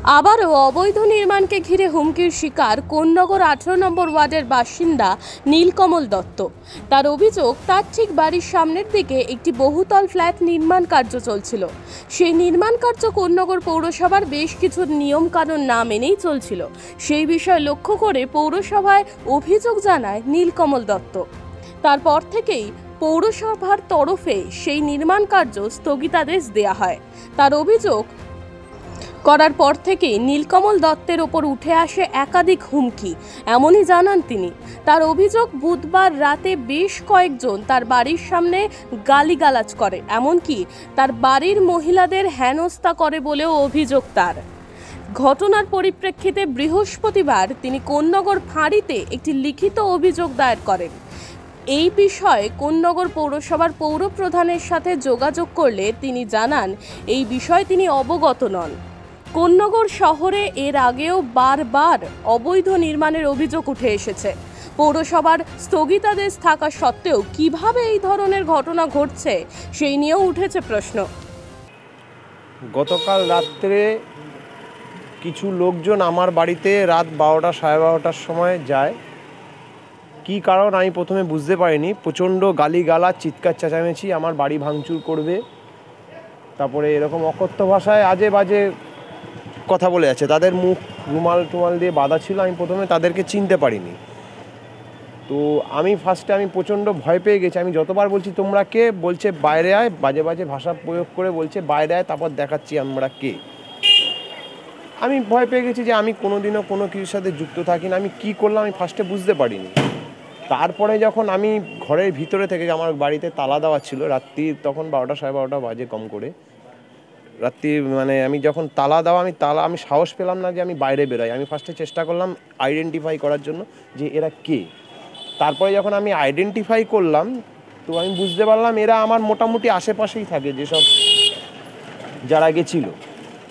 আবারও অবৈধ নির্মাণকে ঘিরে হুমকির শিকার কোন্নগর 18 নম্বর ওয়ার্ডের বাসিন্দা নীলকমল দত্ত। তার অভিযোগ, তার ঠিক বাড়ির সামনের দিকে একটি বহুতল ফ্ল্যাট নির্মাণ কার্য চলছিল। সেই নির্মাণ কার্য কোন্নগর পৌরসভার বেশ কিছু নিয়মকানুন না মেনেই চলছিল। সেই বিষয় লক্ষ্য করে পৌরসভায় অভিযোগ জানায় নীলকমল দত্ত। তারপর থেকেই পৌরসভার তরফে সেই নির্মাণ কার্য স্থগিতাদেশ দেয়া হয়। তার অভিযোগ করার পর থেকেই নীলকমল দত্তের ওপর উঠে আসে একাধিক হুমকি, এমনই জানান তিনি। তার অভিযোগ, বুধবার রাতে বেশ কয়েকজন তার বাড়ির সামনে গালিগালাজ করে, এমনকি তার বাড়ির মহিলাদের হেনস্থা করে বলেও অভিযোগ তার। ঘটনার পরিপ্রেক্ষিতে বৃহস্পতিবার তিনি কোন্নগর ফাঁড়িতে একটি লিখিত অভিযোগ দায়ের করেন। এই বিষয়ে কোন্নগর পৌরসভার পৌরপ্রধানের সাথে যোগাযোগ করলে তিনি জানান, এই বিষয়ে তিনি অবগত নন। কোন্নগর শহরে এর আগেও বারবার অবৈধ নির্মাণের অভিযোগ উঠে এসেছে। পৌরসভার স্থগিতাদেশ থাকা সত্ত্বেও কিভাবে এই ধরনের ঘটনা ঘটছে সেই নিয়েও উঠেছে প্রশ্ন। গতকাল রাত্রে কিছু লোকজন আমার বাড়িতে রাত 12টা সাড়ে 12টার সময় যায়। কি কারণ আমি প্রথমে বুঝতে পারিনি। প্রচণ্ড গালিগালাজ, চিৎকার চেঁচামেচি, আমার বাড়ি ভাঙচুর করবে, তারপরে এরকম অকথ্য ভাষায় আজে বাজে কথা বলে যাচ্ছে। তাদের মুখ রুমাল টুমাল দিয়ে বাঁধা ছিল। আমি প্রথমে তাদেরকে চিনতে পারিনি। তো আমি প্রচণ্ড ভয় পেয়ে গেছি। আমি যতবার বলছি তোমরা কে, বলছে বাইরে আয়, বাজে বাজে ভাষা প্রয়োগ করে বলছে বাইরে আয়, তারপর দেখাচ্ছি আমরা কে। আমি ভয় পেয়ে গেছি যে আমি কোনোদিনও কোনো কিছুর সাথে যুক্ত থাকি না। আমি কি করলাম আমি ফার্স্টে বুঝতে পারিনি। তারপরে যখন আমি ঘরের ভিতরে থেকে, আমার বাড়িতে তালা দেওয়া ছিল, রাত্রি তখন 12টা সাড়ে 12টা বাজে কম করে, রাত্রি আমি যখন তালা দেওয়া, আমি সাহস পেলাম না যে আমি বাইরে বেরোই। আমি ফার্স্টে চেষ্টা করলাম আইডেন্টিফাই করার জন্য যে এরা কে। তারপরে যখন আমি আইডেন্টিফাই করলাম, তো আমি বুঝতে পারলাম এরা আমার মোটামুটি আশেপাশেই থাকে, যেসব যারা গেছিলো।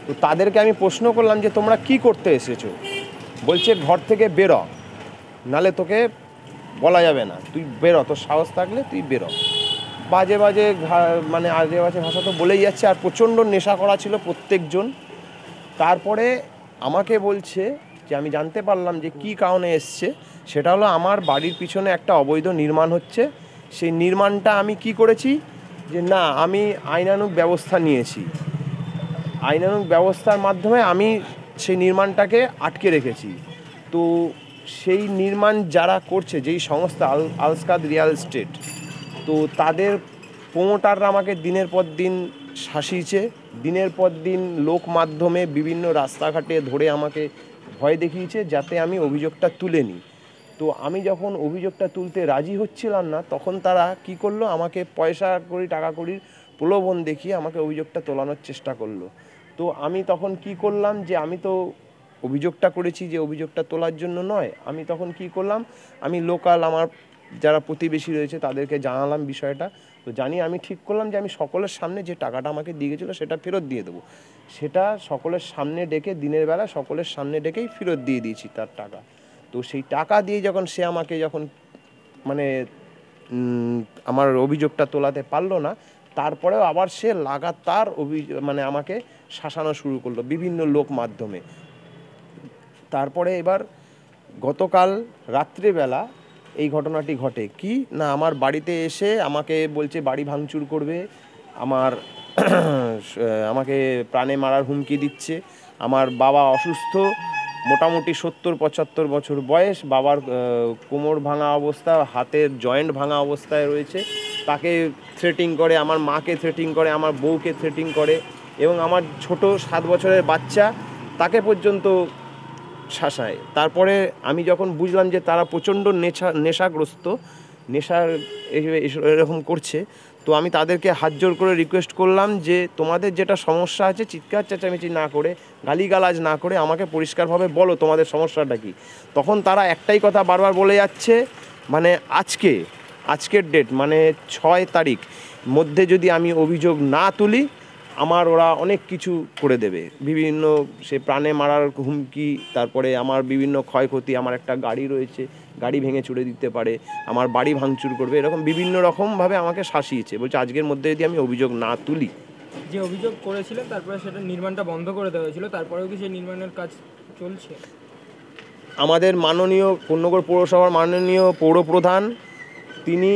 তো তাদেরকে আমি প্রশ্ন করলাম যে তোমরা কি করতে এসেছো। বলছে ঘর থেকে বেরো, নালে তোকে বলা যাবে না, তুই বেরো, তোর সাহস থাকলে তুই বেরো। বাজে বাজে আজে বাজে ভাষা তো বলেই যাচ্ছে। আর প্রচণ্ড নেশা করা ছিল প্রত্যেকজন। তারপরে আমাকে বলছে যে, আমি জানতে পারলাম যে কি কারণে এসছে। সেটা হলো আমার বাড়ির পিছনে একটা অবৈধ নির্মাণ হচ্ছে। সেই নির্মাণটা আমি কি করেছি যে, না, আমি আইনানুগ ব্যবস্থা নিয়েছি। আইনানুগ ব্যবস্থার মাধ্যমে আমি সেই নির্মাণটাকে আটকে রেখেছি। তো সেই নির্মাণ যারা করছে, যেই সংস্থা আলসকাদ রিয়েল এস্টেট, তো তাদের প্রমোটাররা আমাকে দিনের পর দিন শাসিয়েছে। দিনের পর দিন লোক মাধ্যমে বিভিন্ন রাস্তাঘাটে ধরে আমাকে ভয় দেখিয়েছে যাতে আমি অভিযোগটা তুলে নিই। তো আমি যখন অভিযোগটা তুলতে রাজি হচ্ছিলাম না, তখন তারা কি করলো, আমাকে পয়সা কড়ি টাকা কড়ির প্রলোভন দেখিয়ে আমাকে অভিযোগটা তোলানোর চেষ্টা করলো। তো আমি তখন কি করলাম যে, আমি তো অভিযোগটা করেছি যে অভিযোগটা তোলার জন্য নয়। আমি তখন কি করলাম, আমি লোকাল আমার যারা প্রতিবেশী রয়েছে তাদেরকে জানালাম বিষয়টা। তো জানিয়ে আমি ঠিক করলাম যে আমি সকলের সামনে যে টাকাটা আমাকে দিয়ে গেছিলো সেটা ফেরত দিয়ে দেবো। সেটা সকলের সামনে ডেকে, দিনের বেলা সকলের সামনে ডেকেই ফেরত দিয়ে দিয়েছি তার টাকা। তো সেই টাকা দিয়ে যখন সে আমাকে আমার অভিযোগটা তোলাতে পারলো না, তারপরেও আবার সে লাগাতার আমাকে শাসানো শুরু করলো বিভিন্ন লোক মাধ্যমে। তারপরে এবার গতকাল রাত্রিবেলা এই ঘটনাটি ঘটে। কি না, আমার বাড়িতে এসে আমাকে বলছে বাড়ি ভাঙচুর করবে, আমাকে প্রাণে মারার হুমকি দিচ্ছে। আমার বাবা অসুস্থ, মোটামুটি 70-75 বছর বয়স। বাবার কোমর ভাঙা অবস্থা, হাতের জয়েন্ট ভাঙা অবস্থায় রয়েছে। তাকে থ্রেটিং করে, আমার মাকে থ্রেটিং করে, আমার বউকে থ্রেটিং করে, এবং আমার ছোট 7 বছরের বাচ্চা তাকে পর্যন্ত শাসায়। তারপরে আমি যখন বুঝলাম যে তারা প্রচণ্ড নেশাগ্রস্ত, নেশার এরকম করছে, তো আমি তাদেরকে হাত জোর করে রিকোয়েস্ট করলাম যে তোমাদের যেটা সমস্যা আছে, চিৎকার চেঁচামেচি না করে, গালিগালাজ না করে আমাকে পরিষ্কারভাবে বলো তোমাদের সমস্যাটা কি। তখন তারা একটাই কথা বারবার বলে যাচ্ছে, আজকের ডেট 6 তারিখ মধ্যে যদি আমি অভিযোগ না তুলি, আমার ওরা অনেক কিছু করে দেবে। বিভিন্ন সে প্রাণে মারার হুমকি, তারপরে আমার বিভিন্ন ক্ষয়ক্ষতি, আমার একটা গাড়ি রয়েছে, গাড়ি ভেঙে চুড়ে দিতে পারে, আমার বাড়ি ভাঙচুর করবে, এরকম বিভিন্ন রকমভাবে আমাকে শাসিয়েছে। বলছে আজকের মধ্যে যদি আমি অভিযোগ না তুলি যে অভিযোগ করেছিলেন তারপরে সেটা নির্মাণটা বন্ধ করে দেওয়া হয়েছিল, তারপরেও কি সেই নির্মাণের কাজ চলছে? আমাদের মাননীয় কোন্নগর পৌরসভার মাননীয় পৌরপ্রধান তিনি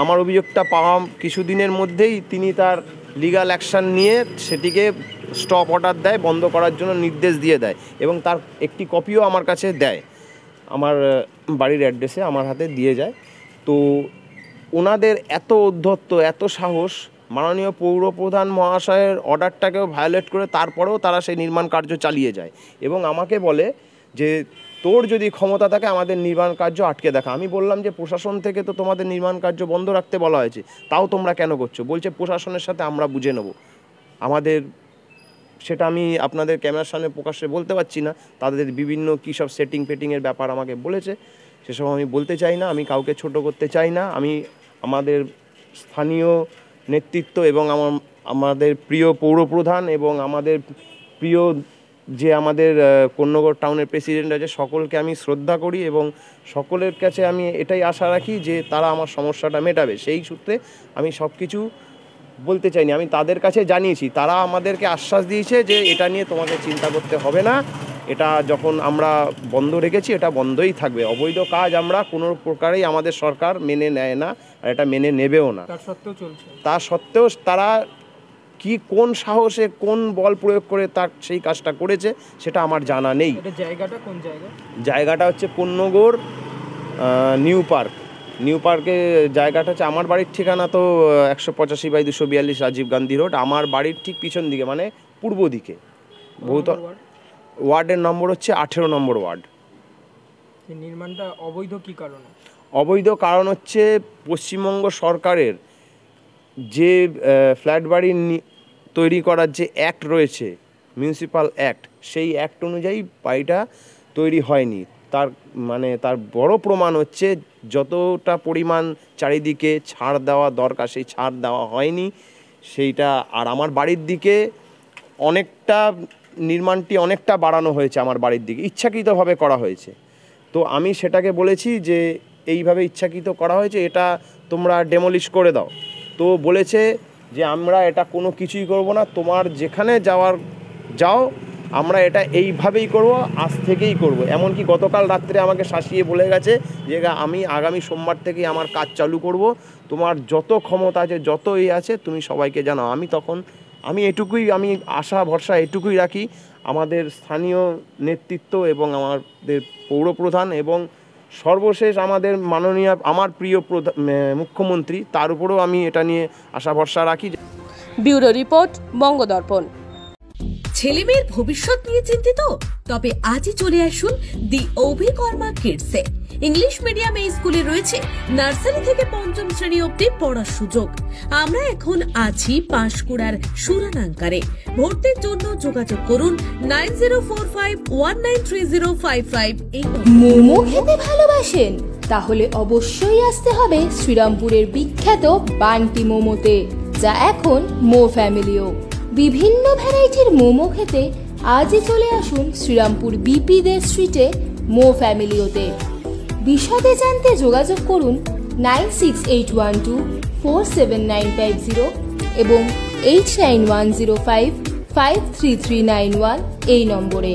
আমার অভিযোগটা পাওয়া কিছুদিনের মধ্যেই তিনি তার লিগ্যাল অ্যাকশান নিয়ে সেটিকে স্টপ অর্ডার দেয়, বন্ধ করার জন্য নির্দেশ দিয়ে দেয় এবং তার একটি কপিও আমার কাছে দেয়, আমার বাড়ির অ্যাড্রেসে আমার হাতে দিয়ে যায়। তো ওনাদের এত ঔদ্ধত্য, এত সাহস, মাননীয় পৌরপ্রধান মহাশয়ের অর্ডারটাকেও ভায়োলেট করে তারপরেও তারা সেই নির্মাণ কার্য চালিয়ে যায় এবং আমাকে বলে যে তোর যদি ক্ষমতা থাকে আমাদের নির্মাণ কার্য আটকে দেখা। আমি বললাম যে প্রশাসন থেকে তো তোমাদের নির্মাণ কার্য বন্ধ রাখতে বলা হয়েছে, তাও তোমরা কেন করছো? বলছে প্রশাসনের সাথে আমরা বুঝে নেব আমাদের, সেটা আমি আপনাদের ক্যামেরার সামনে প্রকাশ্যে বলতে পারছি না। তাদের বিভিন্ন কী সব সেটিংয়ের ব্যাপার আমাকে বলেছে, সেসব আমি বলতে চাই না, আমি কাউকে ছোট করতে চাই না। আমি আমাদের স্থানীয় নেতৃত্ব এবং আমাদের প্রিয় পৌরপ্রধান এবং আমাদের প্রিয় যে আমাদের কোন্নগর টাউনের প্রেসিডেন্ট আছে সকলকে আমি শ্রদ্ধা করি এবং সকলের কাছে আমি এটাই আশা রাখি যে তারা আমার সমস্যাটা মেটাবে। সেই সূত্রে আমি সব কিছু বলতে চাইনি, আমি তাদের কাছে জানিয়েছি, তারা আমাদেরকে আশ্বাস দিয়েছে যে এটা নিয়ে তোমাকে চিন্তা করতে হবে না, এটা যখন আমরা বন্ধ রেখেছি এটা বন্ধই থাকবে। অবৈধ কাজ আমরা কোনো প্রকারেই আমাদের সরকার মেনে নেয় না আর এটা মেনে নেবেও না। তা সত্ত্বেও তারা কি কোন সাহসে কোন বল প্রয়োগ করে তার সেই কাজটা করেছে সেটা আমার জানা নেই। জায়গাটা কোন জায়গা? জায়গাটা হচ্ছে কোন্নগর নিউ পার্কে জায়গাটা হচ্ছে, আমার বাড়ির ঠিকানা তো 185/242 রাজীব গান্ধী রোড। আমার বাড়ির ঠিক পিছন দিকে মানে পূর্ব দিকে ওয়ার্ডের নম্বর হচ্ছে 18 নম্বর ওয়ার্ড। নির্মাণটা অবৈধ কি কারণে? অবৈধ কারণ হচ্ছে পশ্চিমবঙ্গ সরকারের যে ফ্ল্যাট বাড়ি তৈরি করার যে অ্যাক্ট রয়েছে, মিউনিসিপ্যাল অ্যাক্ট, সেই অ্যাক্ট অনুযায়ী বাড়িটা তৈরি হয়নি। তার বড় প্রমাণ হচ্ছে যতটা পরিমাণ চারিদিকে ছাড় দেওয়া দরকার সেই ছাড় দেওয়া হয়নি সেইটা। আর আমার বাড়ির দিকে নির্মাণটি অনেকটা বাড়ানো হয়েছে, আমার বাড়ির দিকে ইচ্ছাকৃতভাবে করা হয়েছে। তো আমি সেটাকে বলেছি যে এইভাবে ইচ্ছাকৃত করা হয়েছে, এটা তোমরা ডেমলিশ করে দাও। তো বলেছে যে আমরা এটা কোনো কিছুই করব না, তোমার যেখানে যাও, আমরা এটা এইভাবেই করব, আজ থেকেই করব। এমনকি গতকাল রাত্রে আমাকে শাসিয়ে বলে গেছে যে আমি আগামী সোমবার থেকেই আমার কাজ চালু করব, তোমার যত ক্ষমতা আছে যত আছে তুমি সবাইকে জানাও। আমি আশা ভরসা এটুকুই রাখি আমাদের স্থানীয় নেতৃত্ব এবং আমাদের পৌরপ্রধান এবং সর্বশেষ আমাদের মাননীয় আমার প্রিয় মুখ্যমন্ত্রী, তার উপরেও আমি এটা নিয়ে আশা ভরসা রাখি। Bureau report, Bangadarpan. ছেলেমেয়ের ভবিষ্যৎ নিয়ে চিন্তিত? তবে আজই চলে আসুন দি অভিকর্মা কিডসে। ইংলিশ মিডিয়াম এই স্কুলে রয়েছে নার্সারি থেকে পঞ্চম শ্রেণী অবধি পড়ার সুযোগ। আমরা এখন আছি পাঁশকুড়ার সুরানাঙ্কারে। ভর্তির জন্য যোগাযোগ করুন 9045193055। মোমো খেতে ভালোবাসেন? তাহলে অবশ্যই আসতে হবে শ্রীরামপুরের বিখ্যাত বান্টি মোমোতে, যা এখন মো ফ্যামিলিও। বিভিন্ন ভ্যারাইটির মোমো খেতে আজই চলে আসুন শ্রীরামপুর বিপি দে স্ট্রিটে মো ফ্যামিলিওতে। বিশদে জানতে যোগাযোগ করুন 9681247950 এবং 8910553391 এই নম্বরে।